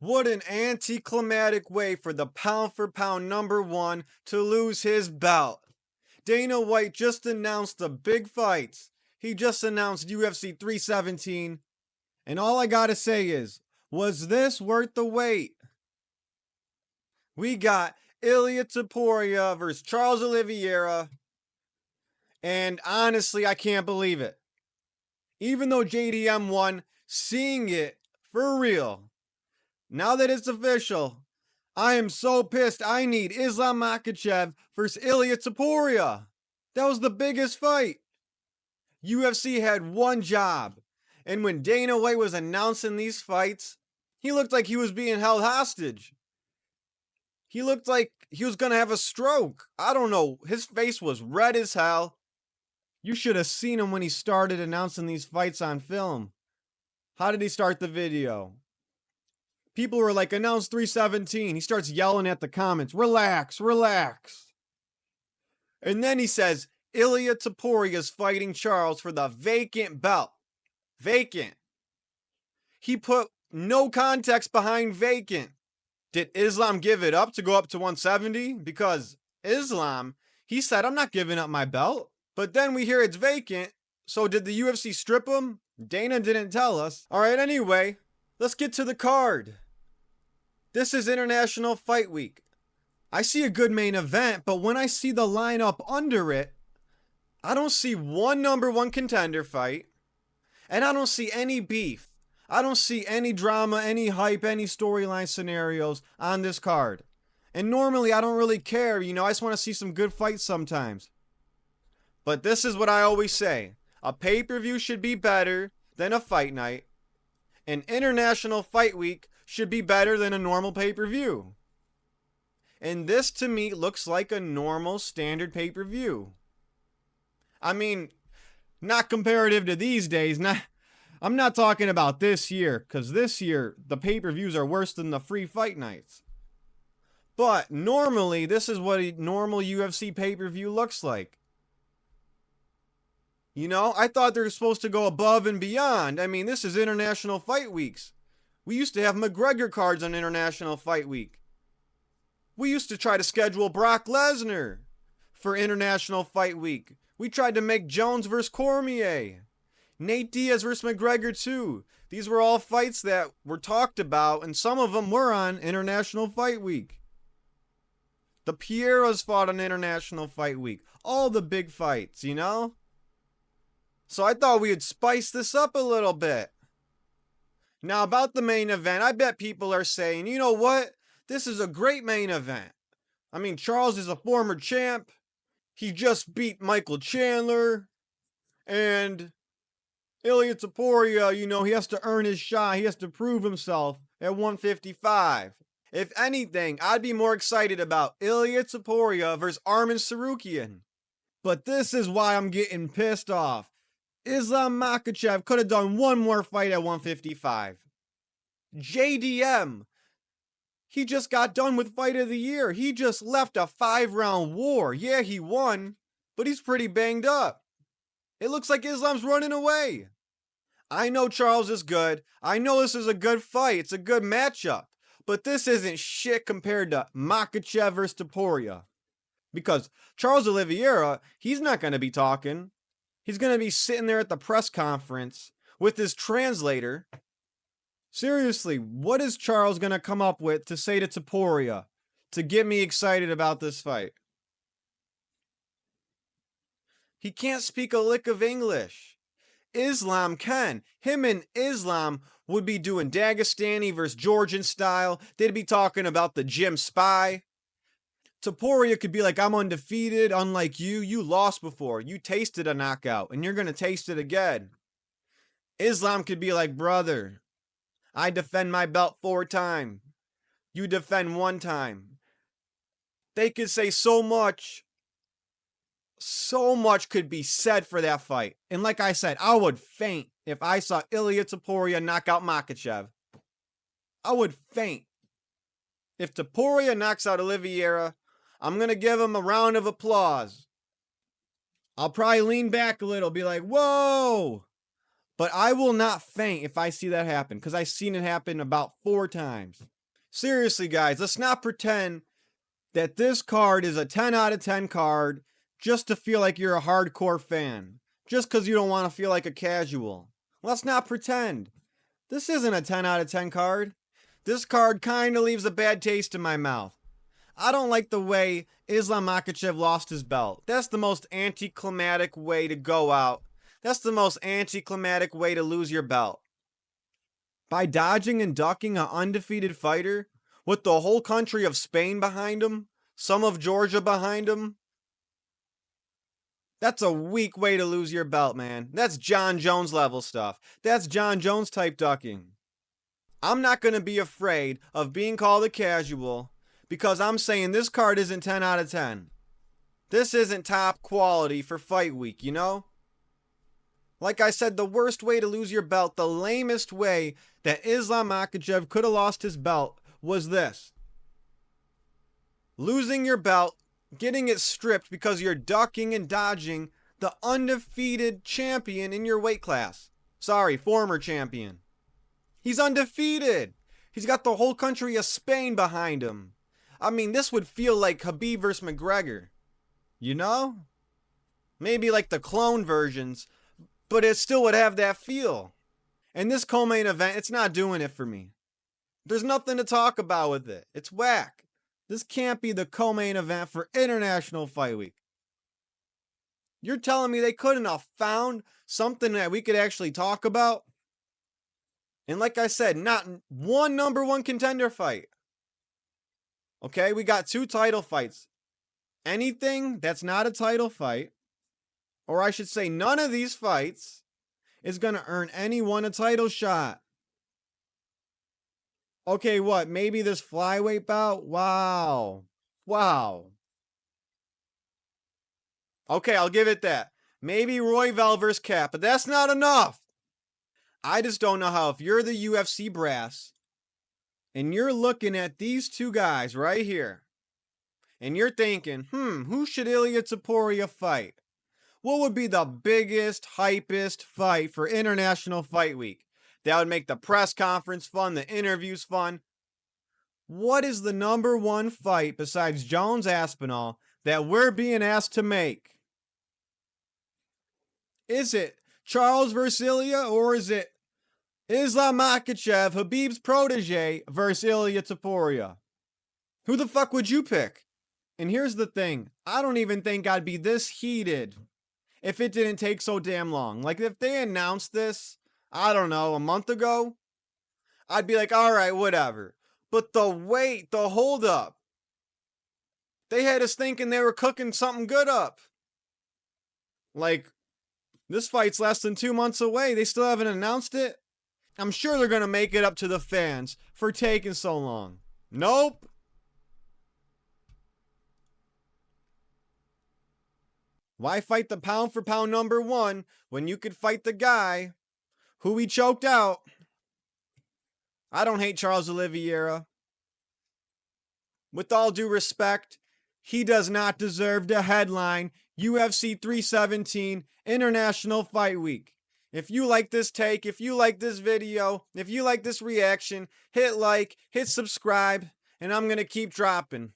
What an anticlimactic way for the pound for pound number one to lose his belt. Dana White just announced the big fights. He just announced UFC 317. And all I gotta say is, was this worth the wait? We got Ilia Topuria versus Charles Oliveira. And honestly, I can't believe it. Even though JDM won, seeing it for real. Now that it's official, I am so pissed. I need Islam Makhachev versus Ilia Topuria. That was the biggest fight. UFC had one job. And when Dana White was announcing these fights, he looked like he was being held hostage. He looked like he was going to have a stroke. I don't know. His face was red as hell. You should have seen him when he started announcing these fights on film. How did he start the video? People were like, announce 317. He starts yelling at the comments, relax, relax. And then he says, Ilia Topuria is fighting Charles for the vacant belt. Vacant. He put no context behind vacant. Did Islam give it up to go up to 170? Because Islam, he said, I'm not giving up my belt. But then we hear it's vacant. So did the UFC strip him? Dana didn't tell us. All right, anyway, let's get to the card. This is International Fight Week. I see a good main event, but when I see the lineup under it, I don't see one number one contender fight, and I don't see any beef. I don't see any drama, any hype, any storyline scenarios on this card. And normally I don't really care, I just want to see some good fights sometimes. But this is what I always say. A pay-per-view should be better than a fight night. An International Fight Week should be better than a normal pay-per-view. And this to me looks like a normal standard pay-per-view. I mean, not comparative to these days. I'm not talking about this year, because this year the pay-per-views are worse than the free fight nights. But normally, this is what a normal UFC pay-per-view looks like. I thought they were supposed to go above and beyond. I mean, this is International Fight Weeks. We used to have McGregor cards on International Fight Week. We used to try to schedule Brock Lesnar for International Fight Week. We tried to make Jones versus Cormier. Nate Diaz versus McGregor too. These were all fights that were talked about, and some of them were on International Fight Week. The Pieros fought on International Fight Week. All the big fights, So I thought we would spice this up a little bit. Now about the main event, I bet people are saying, you know what? This is a great main event. I mean, Charles is a former champ. He just beat Michael Chandler. And Ilia Topuria, he has to earn his shot. He has to prove himself at 155. If anything, I'd be more excited about Ilia Topuria versus Arman Tsarukyan. But this is why I'm getting pissed off. Islam Makhachev could have done one more fight at 155. JDM, he just got done with Fight of the Year. He just left a 5-round war. Yeah, he won, but he's pretty banged up. It looks like Islam's running away. I know Charles is good. I know this is a good fight. It's a good matchup. But this isn't shit compared to Makhachev versus Topuria. Because Charles Oliveira, he's not going to be talking. He's going to be sitting there at the press conference with his translator. Seriously, what is Charles going to come up with to say to Topuria to get me excited about this fight? He can't speak a lick of English. Islam can. Him and Islam would be doing Dagestani versus Georgian style. They'd be talking about the gym spy. Topuria could be like, I'm undefeated, unlike you. You lost before. You tasted a knockout, and you're going to taste it again. Islam could be like, brother, I defend my belt 4 times. You defend 1 time. They could say so much. So much could be said for that fight. And like I said, I would faint if I saw Ilia Topuria knock out Makhachev. I would faint. If Topuria knocks out Oliveira, I'm going to give him a round of applause. I'll probably lean back a little, be like, whoa. But I will not faint if I see that happen, because I've seen it happen about 4 times. Seriously, guys, let's not pretend that this card is a 10 out of 10 card just to feel like you're a hardcore fan. Just because you don't want to feel like a casual. Let's not pretend. This isn't a 10 out of 10 card. This card kind of leaves a bad taste in my mouth. I don't like the way Islam Makhachev lost his belt. That's the most anticlimactic way to go out. That's the most anticlimactic way to lose your belt. By dodging and ducking an undefeated fighter with the whole country of Spain behind him, some of Georgia behind him. That's a weak way to lose your belt, man. That's John Jones level stuff. That's John Jones type ducking. I'm not going to be afraid of being called a casual because I'm saying this card isn't 10 out of 10. This isn't top quality for fight week, you know? Like I said, the worst way to lose your belt, the lamest way that Islam Makhachev could have lost his belt was this. Losing your belt, getting it stripped because you're ducking and dodging the undefeated champion in your weight class. Sorry, former champion. He's undefeated. He's got the whole country of Spain behind him. I mean, this would feel like Khabib versus McGregor. You know? Maybe like the clone versions, but it still would have that feel. And this co-main event, it's not doing it for me. There's nothing to talk about with it. It's whack. This can't be the co-main event for International Fight Week. You're telling me they couldn't have found something that we could actually talk about? And like I said, not one number 1 contender fight. Okay, we got 2 title fights. Anything that's not a title fight, or I should say none of these fights, is going to earn anyone a title shot. Okay, what? Maybe this flyweight bout? Wow. Okay, I'll give it that. Maybe Royval versus Cap, but that's not enough. I just don't know how if you're the UFC brass and you're looking at these 2 guys right here and you're thinking, who should Ilia Topuria fight? What would be the biggest, hypest fight for International Fight Week? That would make the press conference fun, the interviews fun. What is the number 1 fight besides Jones Aspinall that we're being asked to make? Is it Charles versus Ilia, or is it Islam Makhachev, Khabib's protege, versus Ilia Topuria? Who the fuck would you pick? And here's the thing. I don't even think I'd be this heated if it didn't take so damn long. Like, if they announced this, I don't know, a month ago, I'd be like, all right, whatever. But the wait, the hold up, they had us thinking they were cooking something good up. Like, this fight's less than 2 months away. They still haven't announced it. I'm sure they're going to make it up to the fans for taking so long. Nope. Why fight the pound for pound number 1 when you could fight the guy who he choked out? I don't hate Charles Oliveira. With all due respect, he does not deserve to headline UFC 317 International Fight Week. If you like this take, if you like this video, if you like this reaction, hit like, hit subscribe, and I'm going to keep dropping.